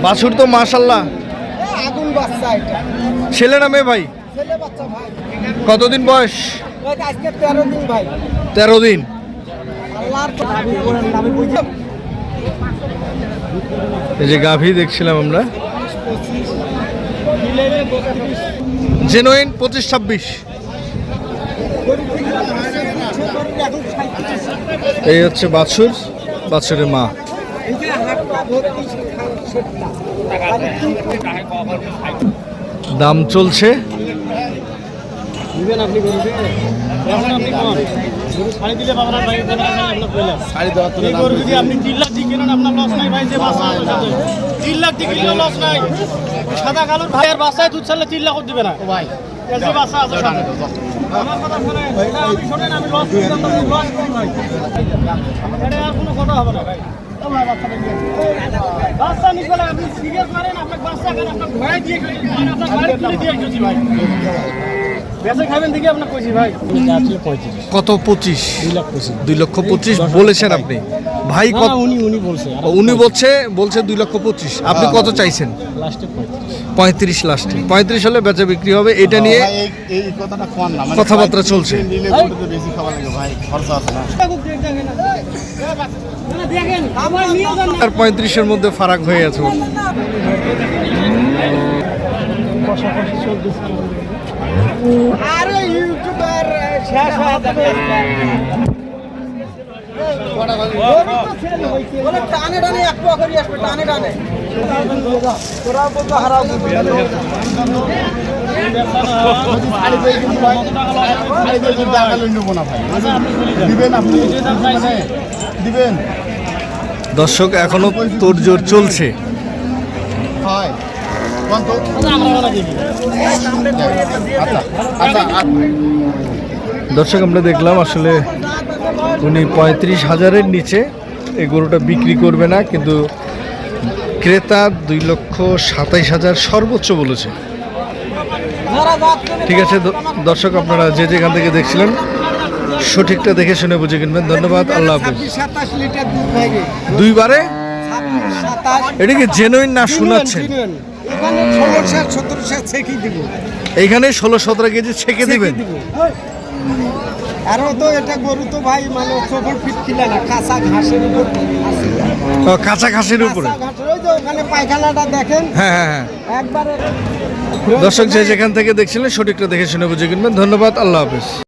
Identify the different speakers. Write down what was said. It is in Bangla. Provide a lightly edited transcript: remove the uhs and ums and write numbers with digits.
Speaker 1: বাছুর তো মাশাআল্লাহ
Speaker 2: আগুন বাচ্চা এটা।
Speaker 1: ছেলে না মেয়ে ভাই?
Speaker 2: ছেলে বাচ্চা ভাই।
Speaker 1: কতদিন বয়স?
Speaker 2: ওই আজকে 13 দিন ভাই।
Speaker 1: 13 দিন।
Speaker 2: আল্লাহর নামে বুঝে
Speaker 1: এই যে গাভী দেখছিলাম আমরা, জেনুইন 25-26। এই হচ্ছে বাছুর, বাছুরের মা। দাম চলছে।
Speaker 3: সাদা কালোর ভাইয়ের বাসায় দুধ ছাড়লে 3 লাখ দিবে না ভাই। বাসা আছে আমার কথা শুনে আপনি শোনেন, আমি লস করতাম না, লস করি ভাই। এটা আর কোনো কথা হবে না ভাই। বাচ্চা নিকল আপনি সিরিয়াস মারেন, আপনার বাচ্চা কেন আপনার ভয় দিয়ে আপনার গাড়ি তুলে দিয়ে গেছি ভাই। বেঁচে খাবেন দেখি আপনার কইছি ভাই।
Speaker 1: কত? 25। 2,25,000 বলেছেন আপনি ভাই? কত?
Speaker 3: উনি বলছে,
Speaker 1: উনি বলছে 2,25,000। আপনি কত চাইছেন?
Speaker 3: লাস্টে
Speaker 1: 35 লাস্টে। 35 হলে বেচা বিক্রি হবে। এটা নিয়ে
Speaker 4: এই কথাটা কোন না, মানে
Speaker 1: কথাবার্তা চলছে।
Speaker 4: নিলে গরুতে বেশি খাওয়া লাগে ভাই, খরচা আছে না।
Speaker 3: দেখেন আমার নিয়ে যান
Speaker 1: আর 35-এর মধ্যে ফারাক হয়ে আছে।
Speaker 2: আরে ইউটিউবার শেষ হয়ে যাবে। বলে টানে টানে এক পোয়া করে আসবে, টানে টানে। তোরা বলতো হারাও
Speaker 4: দিবেন।
Speaker 1: দর্শক এখনো তোড়জোড় চলছে। দর্শক আমরা দেখলাম আসলে উনি 35,000-এর নিচে এই গরুটা বিক্রি করবে না, কিন্তু ক্রেতা 2,27,000 সর্বোচ্চ বলেছে। ঠিক আছে দর্শক, আপনারা যে যেখান থেকে দেখছিলেন সঠিকটা দেখে শুনে বুঝে কিনবেন। ধন্যবাদ, আল্লাহ হাফেজ।
Speaker 2: 27 লিটার দুধ ভাগে।
Speaker 1: দুইবারে
Speaker 2: 27
Speaker 1: এটা কি জেনুইন না শোনাচ্ছেন?
Speaker 2: এখানে 16-17 ছেকি দিব।
Speaker 1: এইখানে 16-17 কেজি ছেঁকে দিবেন।
Speaker 2: আরো তো এটা গরু তো ভাই মানে চোখের ফিট খিলা না, কাঁচা ঘাসের উপর আছে।
Speaker 1: কাঁচা ঘাসের উপরে।
Speaker 2: কাঁচা ঘাসের ওই যে ওখানে পায়খানাটা দেখেন।
Speaker 1: হ্যাঁ হ্যাঁ হ্যাঁ।
Speaker 2: একবারে
Speaker 1: দর্শক যে যেখান থেকে দেখছিলেন সঠিকটা দেখে শুনে বুঝে কিনবেন। ধন্যবাদ, আল্লাহ হাফেজ।